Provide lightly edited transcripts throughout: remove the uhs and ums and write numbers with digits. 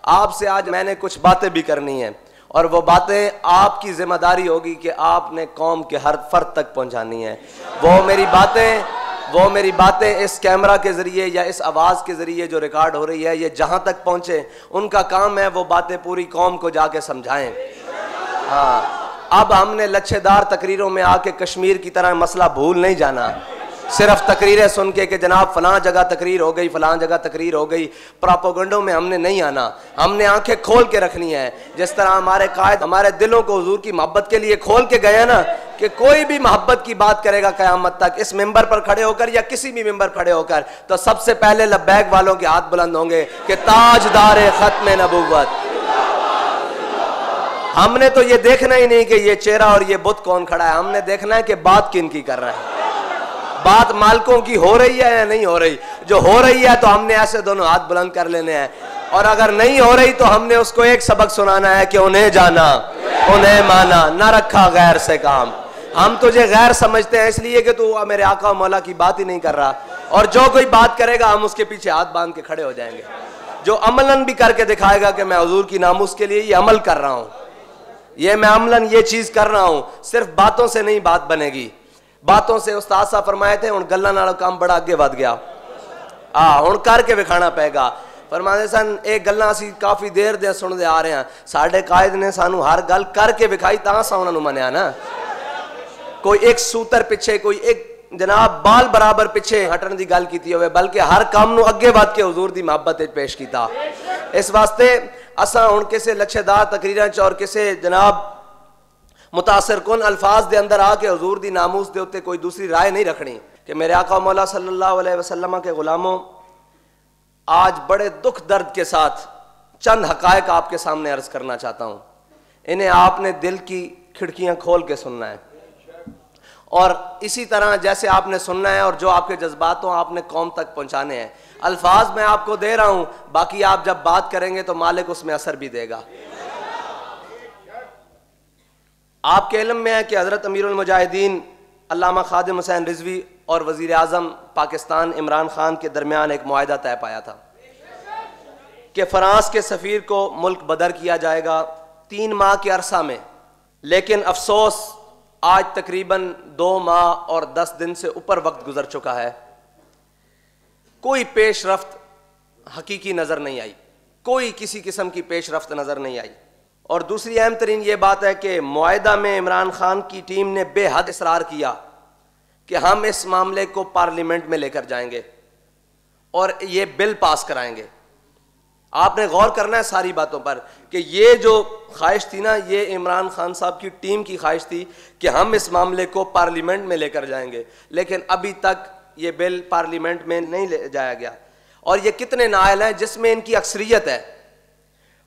आपसे आज मैंने कुछ बातें भी करनी है और वो बातें आपकी जिम्मेदारी होगी कि आपने कौम के हर फर्द तक पहुंचानी है। वो मेरी बातें इस कैमरा के जरिए या इस आवाज़ के जरिए जो रिकॉर्ड हो रही है, ये जहां तक पहुंचे, उनका काम है वो बातें पूरी कौम को जाके समझाएं। हाँ, अब हमने लच्छेदार तकरीरों में आके कश्मीर की तरह मसला भूल नहीं जाना। सिर्फ तकरीरें सुन के कि जनाब फलां जगह तकरीर हो गई, फलां जगह तकरीर हो गई, प्रोपेगेंडों में हमने नहीं आना। हमने आंखें खोल के रखनी है, जिस तरह हमारे कायद हमारे दिलों को हुजूर की मोहब्बत के लिए खोल के गए ना, कि कोई भी मोहब्बत की बात करेगा क़यामत तक इस मिंबर पर खड़े होकर या किसी भी मिंबर खड़े होकर, तो सबसे पहले लब्बैक वालों के हाथ बुलंद होंगे कि ताजदार खत्म नबुव्वत। हमने तो ये देखना ही नहीं कि ये चेहरा और ये बुत कौन खड़ा है, हमने देखना है कि बात किन की कर रहा है। बात मालिकों की हो रही है या नहीं हो रही? जो हो रही है तो हमने ऐसे दोनों हाथ बुलंद कर लेने हैं, और अगर नहीं हो रही तो हमने उसको एक सबक सुनाना है कि उन्हें जाना, उन्हें माना, न रखा गैर से काम। हम तुझे गैर समझते हैं इसलिए कि तू मेरे आका मौला की बात ही नहीं कर रहा, और जो कोई बात करेगा हम उसके पीछे हाथ बांध के खड़े हो जाएंगे। जो अमलन भी करके दिखाएगा कि मैं हुजूर की नामूस के लिए ये अमल कर रहा हूँ, ये मैं अमलन ये चीज कर रहा हूँ, सिर्फ बातों से नहीं बात बनेगी। बातों से उस्ताद साहब फरमाए थे, हुण गल्लां नाल काम बड़ा अगे वध गया, हुण करके विखाना पेगा। फरमाते सन एक गल्लां असीं काफी देर दे सुनते आ रहे हैं, साडे कायद ने सानू हर गल करके विखाई, तां असां उन्हां नूं मन्निया ना। कोई एक सूत्र पिछे, कोई एक जनाब बाल बराबर पिछे हटण दी गल कीती होवे, बल्कि हर काम नूं अगे वध के हुजूर दी मोहब्बत विच पेश कीता। इस वास्ते असां हुण किसे लच्छेदार तकरीरां च और किसे जनाब मुतासिर कुन अल्फाज दे अंदर आके हुजूर दी नामूस दे उत्ते कोई दूसरी राय नहीं रखनी कि मेरे आका मौला सल्लल्लाहु अलैहि वसल्लम के गुलामों, आज बड़े दुख दर्द के साथ चंद हकायक आपके सामने अर्ज करना चाहता हूं। इन्हें आपने दिल की खिड़कियां खोल के सुनना है, और इसी तरह जैसे आपने सुनना है और जो आपके जज्बात हो आपने कौम तक पहुंचाने हैं। अल्फाज मैं आपको दे रहा हूं, बाकी आप जब बात करेंगे तो मालिक उसमें असर भी देगा। आपके इल्म में है कि हज़रत अमीरुल मुजाहिदीन अल्लामा खादिम हुसैन रिजवी और वज़ीर आज़म पाकिस्तान इमरान खान के दरमियान एक मुआहदा तय पाया था कि फ्रांस के सफ़ीर को मुल्क बदर किया जाएगा 3 माह के अरसा में। लेकिन अफसोस आज तकरीबन 2 माह और 10 दिन से ऊपर वक्त गुजर चुका है, कोई पेशरफ्त हकीकी नज़र नहीं आई, कोई किसी किस्म की पेशरफ्त नज़र नहीं आई। और दूसरी अहम तरीन ये बात है कि मुआहदा में इमरान खान की टीम ने बेहद इसरार किया कि हम इस मामले को पार्लियामेंट में लेकर जाएंगे और ये बिल पास कराएंगे। आपने गौर करना है सारी बातों पर कि ये जो ख्वाहिश थी ना, ये इमरान खान साहब की टीम की ख्वाहिश थी कि हम इस मामले को पार्लियामेंट में लेकर जाएंगे, लेकिन अभी तक ये बिल पार्लियामेंट में नहीं ले जाया गया। और ये कितने नाअहल हैं जिसमें इनकी अक्सरियत है,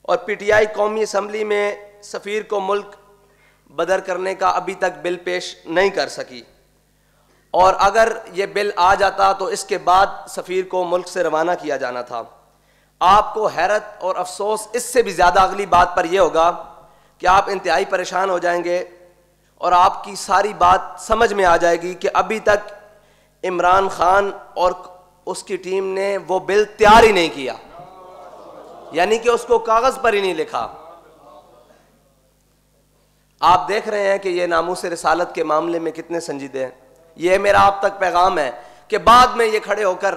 और पीटीआई कौमी असम्बली में सफ़ीर को मुल्क बदर करने का अभी तक बिल पेश नहीं कर सकी। और अगर ये बिल आ जाता तो इसके बाद सफ़ीर को मुल्क से रवाना किया जाना था। आपको हैरत और अफसोस इससे भी ज़्यादा अगली बात पर यह होगा कि आप इंतहाई परेशान हो जाएंगे और आपकी सारी बात समझ में आ जाएगी कि अभी तक इमरान खान और उसकी टीम ने वो बिल तैयार ही नहीं किया, यानी कि उसको कागज पर ही नहीं लिखा। आप देख रहे हैं कि ये नामूस रिसालत के मामले में कितने संजीदे हैं। ये मेरा आप तक पैगाम है कि बाद में ये खड़े होकर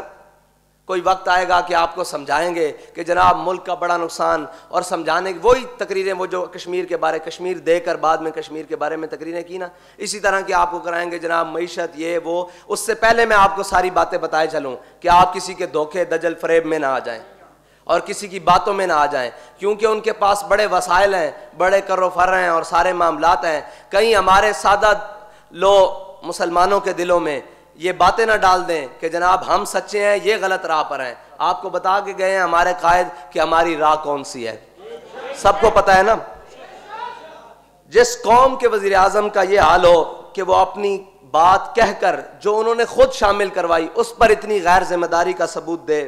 कोई वक्त आएगा कि आपको समझाएंगे कि जनाब मुल्क का बड़ा नुकसान, और समझाने की वही तकरीरें, वो जो कश्मीर के बारे, कश्मीर देकर बाद में कश्मीर के बारे में तकरीरें की ना, इसी तरह की आपको कराएंगे जनाब मईशत ये वो। उससे पहले मैं आपको सारी बातें बताए चलूँ कि आप किसी के धोखे दजल फरेब में ना आ जाएं और किसी की बातों में ना आ जाएं, क्योंकि उनके पास बड़े वसाइल हैं, बड़े कर्रो-फर हैं और सारे मामलात हैं। कहीं हमारे सादा लो मुसलमानों के दिलों में ये बातें ना डाल दें कि जनाब हम सच्चे हैं, ये गलत राह पर हैं। आपको बता के गए हैं हमारे कायद कि हमारी राह कौन सी है, सबको पता है ना। जिस कौम के वजीर आजम का ये हाल हो कि वो अपनी बात कहकर जो उन्होंने खुद शामिल करवाई उस पर इतनी गैर जिम्मेदारी का सबूत दे,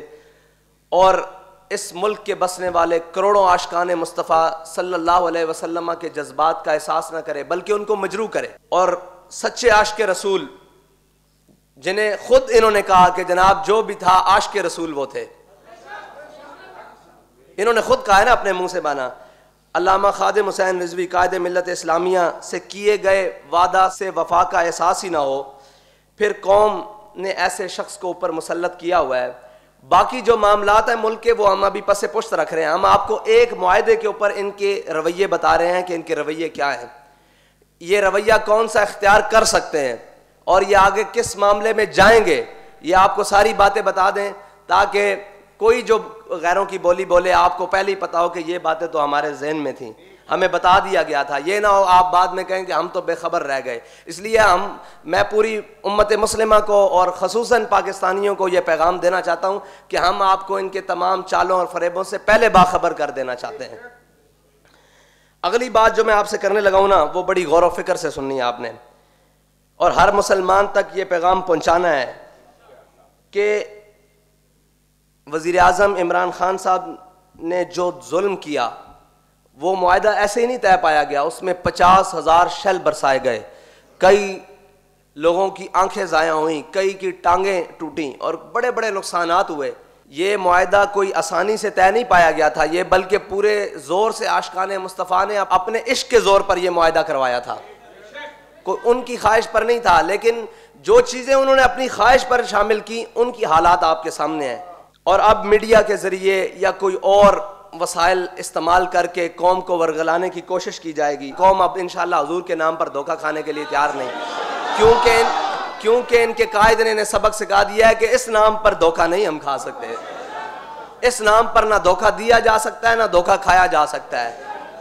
और इस मुल्क के बसने वाले करोड़ों आशिकाने मुस्तफ़ा सल्लल्लाहु अलैहि वसल्लम के जज्बात का एहसास न करे बल्कि उनको मजरू करे। और सच्चे आशिक़े रसूल जिन्हें खुद इन्होंने कहा कि जनाब जो भी था आशिक़े रसूल वो थे, इन्होंने खुद कहा है ना अपने मुंह से माना। अल्लामा खादिम हुसैन रिजवी कायदे मिल्लत इस्लामिया से किए गए वादा से वफा का एहसास ही ना हो, फिर कौम ने ऐसे शख्स को ऊपर मुसल्लत किया हुआ है। बाकी जो मामलात हैं मुल्क के वो हम अभी पसे पुश्त रख रहे हैं। हम आपको एक मुआहदे के ऊपर इनके रवैये बता रहे हैं कि इनके रवैये क्या हैं, ये रवैया कौन सा इख्तियार कर सकते हैं और ये आगे किस मामले में जाएंगे, ये आपको सारी बातें बता दें ताकि कोई जो गैरों की बोली बोले आपको पहले ही पता हो कि ये बातें तो हमारे जहन में थी, हमें बता दिया गया था, ये ना हो आप बाद में कहें कि हम तो बेखबर रह गए। इसलिए मैं पूरी उम्मत मुस्लिमा को और ख़ुसूसन पाकिस्तानियों को ये पैगाम देना चाहता हूँ कि हम आपको इनके तमाम चालों और फरेबों से पहले बाखबर कर देना चाहते हैं। अगली बात जो मैं आपसे करने लगा हूँ ना, वो बड़ी गौर व फिक्र से सुननी है आपने, और हर मुसलमान तक ये पैगाम पहुँचाना है कि वज़ीर आज़म इमरान खान साहब ने जो जुल्म किया वो मुआहदा ऐसे ही नहीं तय पाया गया, उसमें 50,000 शेल बरसाए गए, कई लोगों की आंखें ज़ाया हुई, कई की टांगें टूटी और बड़े बड़े नुकसानात हुए। ये मुआहदा कोई आसानी से तय नहीं पाया गया था, ये बल्कि पूरे ज़ोर से आशिकाने मुस्तफ़ा ने अपने इश्क के ज़ोर पर यह मुआहदा करवाया था, कोई उनकी ख्वाहिश पर नहीं था। लेकिन जो चीज़ें उन्होंने अपनी ख्वाहिश पर शामिल की उनकी हालात आपके सामने हैं, और अब मीडिया के ज़रिए या कोई और वसाइल इस्तेमाल करके कौम को वर्गलाने की कोशिश की जाएगी। कौम अब इंशाअल्लाह हुजूर के नाम पर धोखा खाने के लिए तैयार नहीं, क्योंकि इनके कायद ने इन्हें सबक सिखा दिया है कि इस नाम पर धोखा नहीं हम खा सकते, इस नाम पर ना धोखा दिया जा सकता है ना धोखा खाया जा सकता है।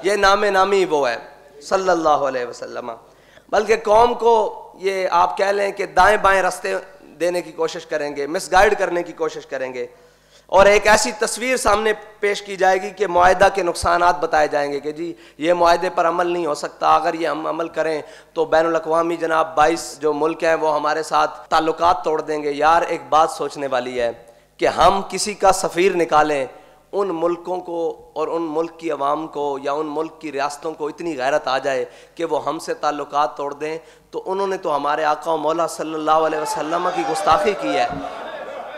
ये नामे नामी वो है सल्लल्लाहु अलैहि वसल्लम। बल्कि कौम को ये आप कह लें कि दाएं बाएं रास्ते देने की कोशिश करेंगे, मिसगाइड करने की कोशिश करेंगे, और एक ऐसी तस्वीर सामने पेश की जाएगी कि मुआहदा के नुकसानात बताए जाएंगे कि जी ये मुआहदे पर अमल नहीं हो सकता, अगर ये हम अमल करें तो बैनुल अक़वामी जनाब 22 जो मुल्क हैं वो हमारे साथ ताल्लुकात तोड़ देंगे। यार एक बात सोचने वाली है कि हम किसी का सफ़ीर निकालें, उन मुल्कों को और उन मुल्क की अवाम को या उन मुल्क की रियासतों को इतनी गैरत आ जाए कि वो हमसे ताल्लुकात तोड़ दें, तो उन्होंने तो हमारे आका मौला सल्लल्लाहु अलैहि वसल्लम की गुस्ताखी की है।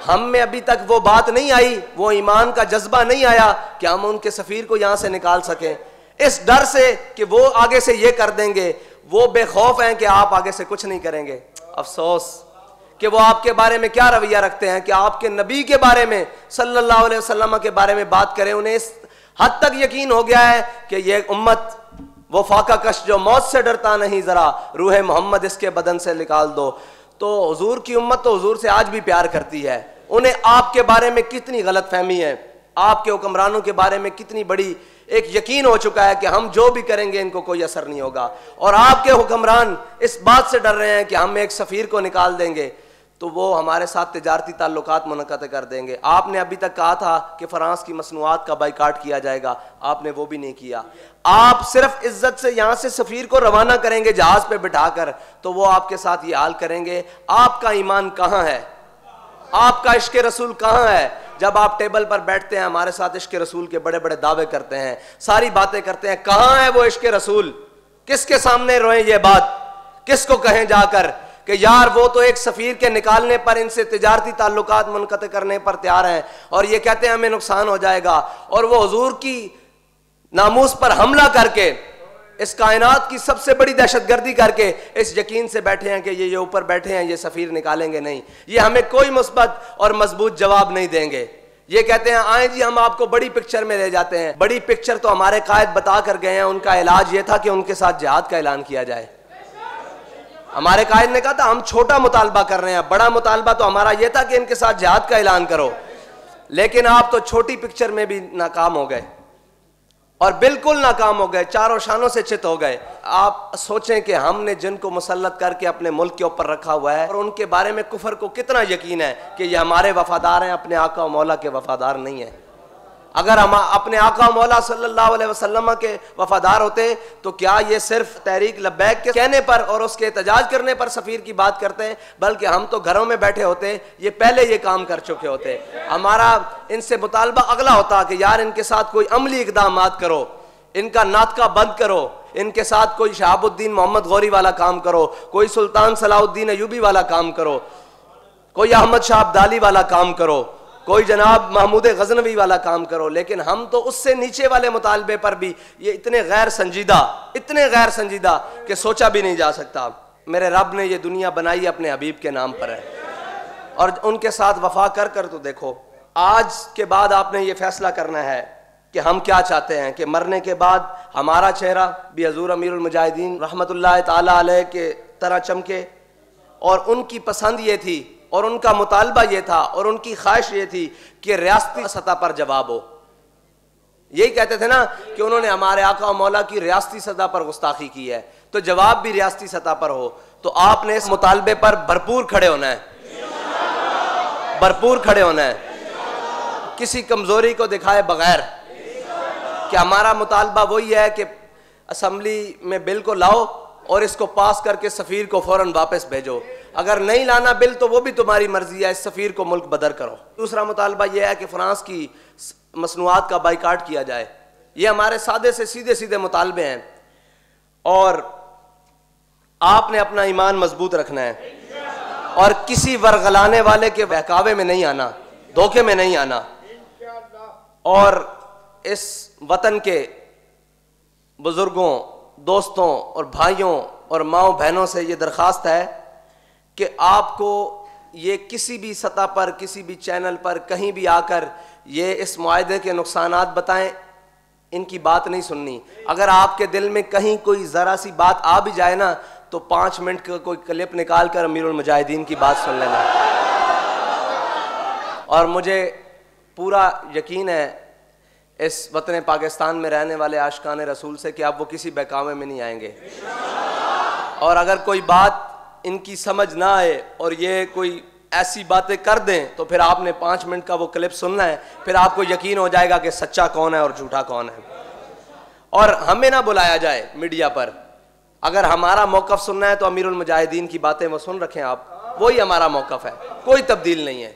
हम में अभी तक वो बात नहीं आई, वो ईमान का जज्बा नहीं आया कि हम उनके सफ़ीर को यहाँ से निकाल सकें, इस डर से कि वो आगे से ये कर देंगे। वो बेखौफ हैं कि आप आगे से कुछ नहीं करेंगे। अफसोस कि वो आपके बारे में क्या रवैया रखते हैं कि आपके नबी के बारे में सल्लल्लाहु अलैहि वसल्लम के बारे में बात करें। उन्हें इस हद तक यकीन हो गया है कि ये उम्मत वो फाका कश जो मौत से डरता नहीं, ज़रा रूह मोहम्मद इसके बदन से निकाल दो। तो हुजूर की उम्मत तो हुजूर से आज भी प्यार करती है। उन्हें आपके बारे में कितनी गलत फहमी है, आपके हुक्मरानों के बारे में कितनी बड़ी एक यकीन हो चुका है कि हम जो भी करेंगे इनको कोई असर नहीं होगा, और आपके हुक्मरान इस बात से डर रहे हैं कि हम एक सफ़ीर को निकाल देंगे तो वो हमारे साथ तिजारती ताल्लुकात मुनक़्क़द कर देंगे। आपने अभी तक कहा था कि फ्रांस की मसनूआत का बाइकाट किया जाएगा, आपने वो भी नहीं किया। आप सिर्फ इज्जत से यहाँ से सफ़ीर को रवाना करेंगे जहाज़ पे बिठाकर, तो वो आपके साथ ये हाल करेंगे। आपका ईमान कहाँ है, आपका इश्क़ रसूल कहाँ है? जब आप टेबल पर बैठते हैं हमारे साथ इश्क़ रसूल के बड़े बड़े दावे करते हैं, सारी बातें करते हैं, कहाँ है वो इश्क़ रसूल? किसके सामने रोएं ये बात, किसको कहें जाकर कि यार वो तो एक सफ़ीर के निकालने पर, इनसे तिजारती ताल्लुकात मुनक़्क़त करने पर तैयार हैं, और ये कहते हैं हमें नुकसान हो जाएगा, और वो हुजूर की नामूस पर हमला करके इस कायनात की सबसे बड़ी दहशतगर्दी करके इस यकीन से बैठे हैं कि ये ऊपर बैठे हैं, ये सफ़ीर निकालेंगे नहीं, ये हमें कोई मुस्बत और मजबूत जवाब नहीं देंगे। ये कहते हैं आए जी हम आपको बड़ी पिक्चर में ले जाते हैं। बड़ी पिक्चर तो हमारे कायद बता कर गए हैं, उनका इलाज ये था कि उनके साथ जिहाद का ऐलान किया जाए। हमारे कायद ने कहा था हम छोटा मुतालबा कर रहे हैं, बड़ा मुतालबा तो हमारा ये था कि इनके साथ जिहाद का ऐलान करो, लेकिन आप तो छोटी पिक्चर में भी नाकाम हो गए, और बिल्कुल नाकाम हो गए, चारों शानों से चित हो गए। आप सोचें कि हमने जिनको मुसल्लत करके अपने मुल्क के ऊपर रखा हुआ है और उनके बारे में कुफर को कितना यकीन है कि ये हमारे वफादार हैं, अपने आका और मौला के वफादार नहीं है। अगर हम अपने आका मौला सल्लल्लाहु अलैहि वसल्लम के वफादार होते तो क्या ये सिर्फ तहरीक लब्बैक के कहने पर और उसके एहतजाज करने पर सफ़ीर की बात करते हैं, बल्कि हम तो घरों में बैठे होते, ये पहले ये काम कर चुके होते। हमारा इनसे मुतालबा अगला होता कि यार इनके साथ कोई अमली इक़दामात करो, इनका नातका बंद करो, इनके साथ कोई शहाबुद्दीन मोहम्मद गौरी वाला काम करो, कोई सुल्तान सलाहुद्दीन अयूबी वाला काम करो, कोई अहमद शाह अब्दाली वाला काम करो, कोई जनाब महमूद गजनवी वाला काम करो, लेकिन हम तो उससे नीचे वाले मुतालबे पर भी ये इतने गैर संजीदा कि सोचा भी नहीं जा सकता। मेरे रब ने ये दुनिया बनाई अपने हबीब के नाम पर है, और उनके साथ वफा कर कर तो देखो। आज के बाद आपने ये फैसला करना है कि हम क्या चाहते हैं कि मरने के बाद हमारा चेहरा भी हजूर अमीरुल मुजाहिदीन रहमतुल्लाह ताला अलैह के तरह चमके। और उनकी पसंद ये थी और उनका मुतालबा ये था और उनकी ख्वाहिश ये थी कि रियासती सतह पर जवाब हो। यही कहते थे ना कि उन्होंने हमारे आका और मौला की रियासती सतह पर गुस्ताखी की है, तो जवाब भी रियासती सतह पर हो। तो आपने इस मुतालबे पर भरपूर खड़े होना है, भरपूर खड़े होना है, किसी कमजोरी को दिखाए बगैर कि हमारा मुतालबा वही है कि असम्बली में बिल को लाओ और इसको पास करके सफीर को फौरन वापस भेजो। अगर नहीं लाना बिल तो वो भी तुम्हारी मर्जी है, इस सफीर को मुल्क बदर करो। दूसरा मुतालबा यह है कि फ्रांस की मसनूआत का बाइकाट किया जाए। ये हमारे सादे से सीधे सीधे मुतालबे हैं, और आपने अपना ईमान मजबूत रखना है और किसी वर्गलाने वाले के बहकावे में नहीं आना, धोखे में नहीं आना। और इस वतन के बुजुर्गों, दोस्तों और भाइयों और माओ बहनों से ये दरख्वास्त है कि आपको ये किसी भी सतह पर, किसी भी चैनल पर, कहीं भी आकर ये इस मुआहदे के नुकसानात बताएं, इनकी बात नहीं सुननी। अगर आपके दिल में कहीं कोई ज़रा सी बात आ भी जाए ना, तो 5 मिनट का कोई क्लिप निकाल कर अमीरुल मुजाहिदीन की बात सुन लेना। और मुझे पूरा यकीन है इस वतन पाकिस्तान में रहने वाले आशिकान रसूल से कि आप वो किसी बहकावे में नहीं आएंगे। और अगर कोई बात इनकी समझ ना आए और ये कोई ऐसी बातें कर दें, तो फिर आपने 5 मिनट का वो क्लिप सुनना है, फिर आपको यकीन हो जाएगा कि सच्चा कौन है और झूठा कौन है। और हमें ना बुलाया जाए मीडिया पर। अगर हमारा मौक़िफ़ सुनना है तो अमीरुल मुजाहिदीन की बातें वो सुन रखें आप, वही हमारा मौक़िफ़ है, कोई तब्दील नहीं है।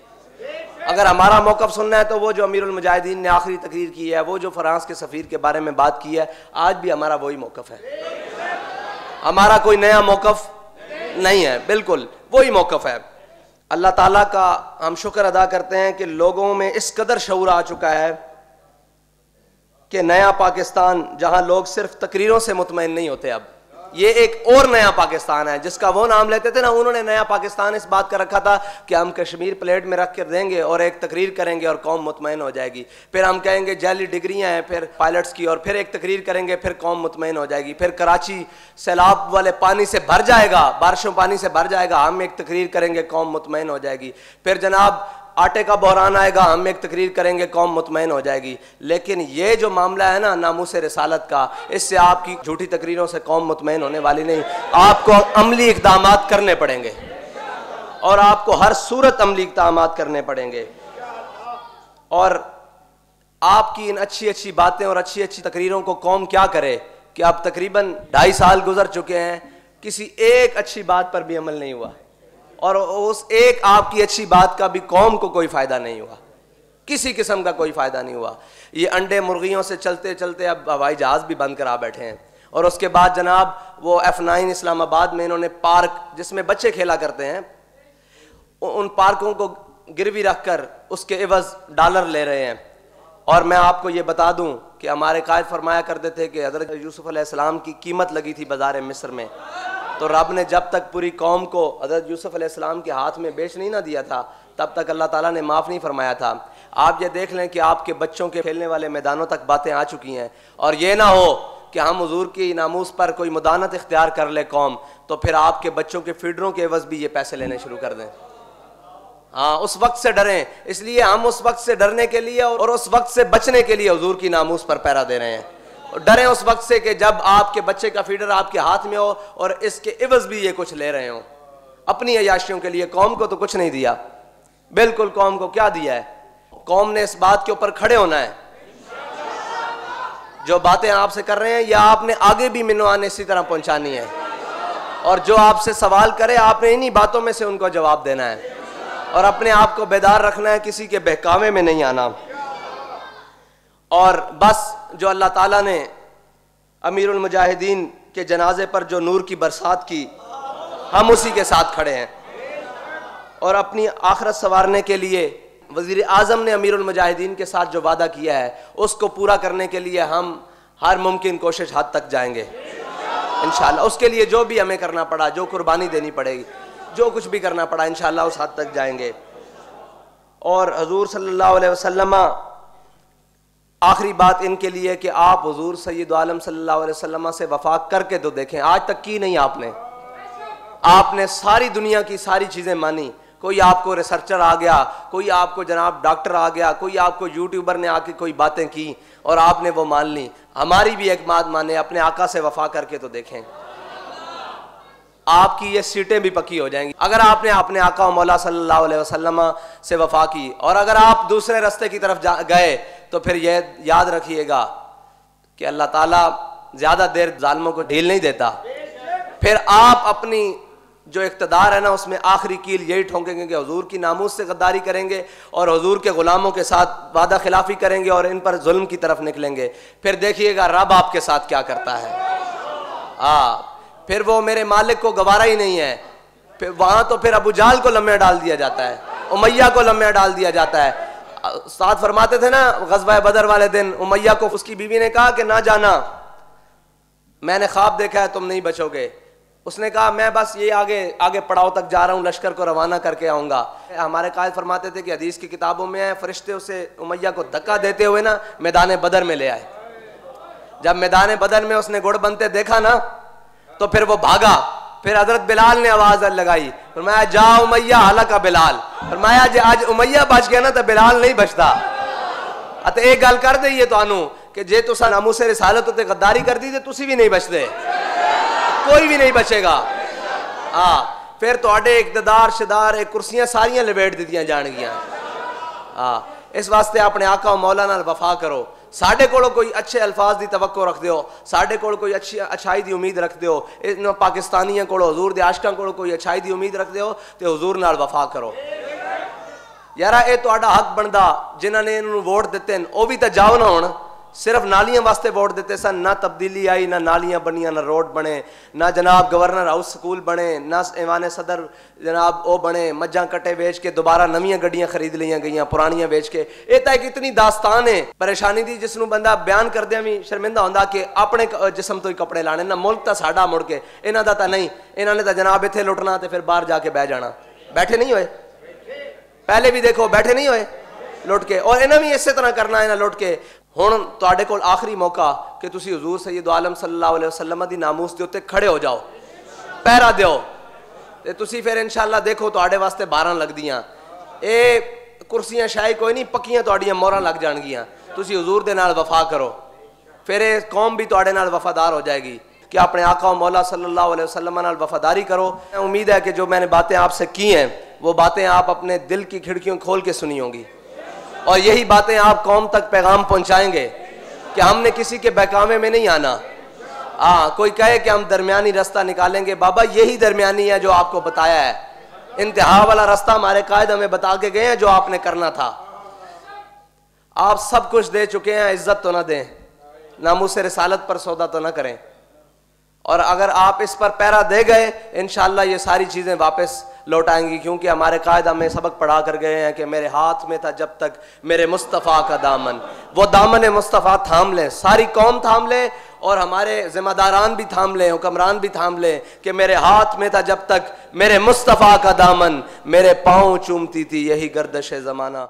अगर हमारा मौक़िफ़ सुनना है तो वो जो अमीरुल मुजाहिदीन ने आखिरी तकरीर की है, वो जो फ्रांस के सफ़ीर के बारे में बात की है, आज भी हमारा वही मौक़िफ़ है। हमारा कोई नया मौक़िफ़ नहीं है, बिल्कुल वही मौक़िफ़ है। अल्लाह ताला का हम शुक्र अदा करते हैं कि लोगों में इस कदर शऊर आ चुका है कि नया पाकिस्तान, जहां लोग सिर्फ तकरीरों से मुतमईन नहीं होते, अब ये एक और नया पाकिस्तान है जिसका वो नाम लेते थे ना। उन्होंने नया पाकिस्तान इस बात का रखा था कि हम कश्मीर प्लेट में रख कर देंगे और एक तकरीर करेंगे और कौम मुतमईन हो जाएगी। फिर हम कहेंगे जाली डिग्रियां हैं फिर पायलट्स की, और फिर एक तकरीर करेंगे, फिर कौम मुतमईन हो जाएगी। फिर कराची सैलाब वाले पानी से भर जाएगा, बारिशों पानी से भर जाएगा, हम एक तकरीर करेंगे, कौम मुतमईन हो जाएगी। फिर जनाब आटे का बहरान आएगा, हम एक तकरीर करेंगे, कौम मुतमईन हो जाएगी। लेकिन ये जो मामला है ना नामूस रिसालत का, इससे आपकी झूठी तकरीरों से कौम मुतमईन होने वाली नहीं। आपको अमली इक़दामात करने पड़ेंगे और आपको हर सूरत अमली इक़दामात करने पड़ेंगे। और आपकी इन अच्छी अच्छी बातें और अच्छी अच्छी तकरीरों को कौम क्या करे कि अब तकरीबन 2.5 साल गुजर चुके हैं, किसी एक अच्छी बात पर भी अमल नहीं हुआ, और उस एक आपकी अच्छी बात का भी कौम को कोई फ़ायदा नहीं हुआ, किसी किस्म का कोई फ़ायदा नहीं हुआ। ये अंडे मुर्गियों से चलते चलते अब हवाई जहाज़ भी बंद करा बैठे हैं। और उसके बाद जनाब वो F9 इस्लामाबाद में इन्होंने पार्क जिसमें बच्चे खेला करते हैं, उन पार्कों को गिरवी रख कर उसके एवज़ डॉलर ले रहे हैं। और मैं आपको ये बता दूं कि हमारे कायद फरमाया करते थे कि हज़रत यूसुफ़ अलैहिस्सलाम की कीमत लगी थी बाज़ार मिस्र में, तो रब ने जब तक पूरी कौम को हज़रत यूसुफ़ अलैहिस्सलाम के हाथ में बेच नहीं ना दिया था, तब तक अल्लाह ताला ने माफ़ नहीं फरमाया था। आप ये देख लें कि आपके बच्चों के खेलने वाले मैदानों तक बातें आ चुकी हैं, और ये ना हो कि हम हुजूर की नामूस पर कोई मुदानत इख्तियार कर ले कौम, तो फिर आपके बच्चों के फीडरों के एवज़ भी ये पैसे लेने शुरू कर दें। हाँ, उस वक्त से डरें। इसलिए हम उस वक्त से डरने के लिए और उस वक्त से बचने के लिए हुजूर की नामूस पर पहरा दे रहे हैं। डरें उस वक्त से कि जब आपके बच्चे का फीडर आपके हाथ में हो और इसके एवज़ भी ये कुछ ले रहे हो अपनी अयाशियों के लिए। कौम को तो कुछ नहीं दिया, बिल्कुल कौम को क्या दिया है? कौम ने इस बात के ऊपर खड़े होना है। जो बातें आपसे कर रहे हैं या आपने आगे भी मिनवान इसी तरह पहुंचानी है, और जो आपसे सवाल करे आपने इन्हीं बातों में से उनको जवाब देना है, और अपने आप को बेदार रखना है, किसी के बहकावे में नहीं आना। और बस जो अल्लाह ताला ने अमीरुल मुजाहिदीन के जनाजे पर जो नूर की बरसात की, हम उसी के साथ खड़े हैं। और अपनी आखिरत संवारने के लिए वज़ीर आज़म ने अमीरुल मुजाहिदीन के साथ जो वादा किया है उसको पूरा करने के लिए हम हर मुमकिन कोशिश हद तक जाएंगे इंशाअल्लाह। उसके लिए जो भी हमें करना पड़ा, जो कुर्बानी देनी पड़ेगी, जो कुछ भी करना पड़ा, इंशाअल्लाह उस हद तक जाएंगे। और हुजूर सल्लल्लाहु अलैहि वसल्लम, आखिरी बात इनके लिए कि आप हुजूर सैयद आलम सल्लल्लाहु अलैहि वसल्लम से वफा करके तो देखें। आज तक की नहीं आपने सारी दुनिया की सारी चीज़ें मानी। कोई आपको रिसर्चर आ गया, कोई आपको जनाब डॉक्टर आ गया, कोई आपको यूट्यूबर ने आके कोई बातें की और आपने वो मान ली। हमारी भी एक बात माने, अपने आका से वफा करके तो देखें, आपकी ये सीटें भी पक्की हो जाएंगी। अगर आपने अपने आका और मौला सल्लल्लाहु अलैहि वसल्लम से वफा की और अगर आप दूसरे रास्ते की तरफ गए तो फिर यह याद रखिएगा कि अल्लाह ताला ज़्यादा देर जालिमों को ढील नहीं देता। फिर आप अपनी जो इक़्तिदार है ना उसमें आखिरी कील यही ठोंकेंगे कि हुजूर की नामूस से गद्दारी करेंगे और हुजूर के ग़ुलामों के साथ वादा खिलाफी करेंगे और इन पर जुल्म की तरफ निकलेंगे। फिर देखिएगा रब आपके साथ क्या करता है। फिर वो मेरे मालिक को गवारा ही नहीं है। फिर वहाँ तो फिर अबू जाल को लम्हे डाल दिया जाता है, उमैया को लम्हे डाल दिया जाता है। साथ फरमाते थे ना ग़ज़वा बदर वाले दिन, उमैया को उसकी बीवी ने कहा कि ना जाना, मैंने ख्वाब देखा है तुम नहीं बचोगे। उसने कहा मैं बस ये आगे पड़ाव तक जा रहा हूँ, लश्कर को रवाना करके आऊँगा। हमारे कायद फरमाते थे कि हदीस की किताबों में है, फरिश्ते उसे उमैया को धक्का देते हुए ना मैदान बदर में ले आए। जब मैदान बदर में उसने गुड़ बनते देखा ना तो फिर वो भागा। फिर हजरत बिलाल ने आवाज लगाई, फरमाया जा उमैया हलका बिलाल। फरमाया जे आज उमैया बच गया ना तो बिलाल नहीं बचता। अते एक गल कर दईए तुहानू कि जे तुसा नामूसे रिसालत उत्ते गद्दारी कर दी ते तुसी भी नहीं बचते, कोई भी नहीं बचेगा। फिर तुहाडे इक़्तिदार शिदार कुर्सियां सारियां लपेट दित्तियां जाणगियां। इस वास्ते अपने आका और मौला नाल वफा करो। साढ़े कोलों कोई अच्छे अल्फाज की तवक्को रख दो, साढ़े कोल कोई अच्छी अच्छाई की उम्मीद रख दो, इन पाकिस्तानियों को हुजूर दे आशिकां कोल कोई अच्छाई की उम्मीद रख दो तो हुजूर नाल वफा करो। यारा ये तुहाडा हक बनदा, जिन्होंने इन्होंने वोट दिते वो भी तो जाओ ना। हुण सिर्फ नालियां वास्ते वोट दिते सन, ना तब्दीली आई, ना नालियां बनिया, ना रोड बने, ना जनाब गवर्नर हाउस स्कूल बने, ना ईवान सदर जनाब वो बने। मज्जां कट्टे बेच के दोबारा नवीं गड्डियां खरीद लियां गईयां, पुरानियां बेच के। ये तो एक इतनी दास्तान है परेशानी दी जिसनू बंदा बयान करदे भी शर्मिंदा होंदा कि अपने जिसम तो ही कपड़े लाने ना, मुल्क तो साडा मुड़ के इन्हां दा तां नहीं। इन्हां ने तो जनाब इत्थे लुटना तो फिर बाहर जाके बह जाना। बैठे नहीं होए, पहले भी देखो बैठे नहीं होए लुट के, और इन्हें भी इस तरह करना है ना लुट के। हुण तुहाडे कोल आखिरी मौका कि तुसी हुजूर सैयद आलम सल्लल्लाहु अलैहि वसल्लम दी नामूस दे उत्ते खड़े हो जाओ, पहरा दिओ ते तुसी फिर इंशाअल्लाह देखो तुहाडे वास्ते 12 लगदियां। ये कुर्सियां शाही कोई नहीं, पक्कियां तुहाडियां मोहरां लग जाणगियां। तुसी हुजूर दे नाल वफा करो, फिर ये कौम भी तुहाडे नाल वफादार हो जाएगी कि अपने आका और मौला सल्लल्लाहु अलैहि वसल्लम नाल वफादारी करो। उम्मीद है कि जो मैंने बातें आपसे की हैं वो बातें आप अपने दिल की खिड़कियों खोल के सुनी होंगी और यही बातें आप कौम तक पैगाम पहुंचाएंगे कि हमने किसी के बहकावे में नहीं आना। कोई कहे कि हम दरमियानी रास्ता निकालेंगे, बाबा यही दरमियानी है जो आपको बताया है। इंतहा वाला रास्ता हमारे कायद हमें बता के गए हैं जो आपने करना था। आप सब कुछ दे चुके हैं, इज्जत तो ना दें, नामूसे रिसालत पर सौदा तो ना करें। और अगर आप इस पर पैरा दे गए इंशाअल्लाह ये सारी चीज़ें वापस लौट आएंगी, क्योंकि हमारे कायद हमें सबक पढ़ा कर गए हैं कि मेरे हाथ में था जब तक मेरे मुस्तफ़ा का दामन। वो दामन मुस्तफ़ा थाम लें, सारी कौम थाम ले और हमारे जिम्मेदारान भी थाम लें, हुक्मरान भी थाम लें कि मेरे हाथ में था जब तक मेरे मुस्तफ़ा का दामन, मेरे पाँव चूमती थी यही गर्दश ज़माना।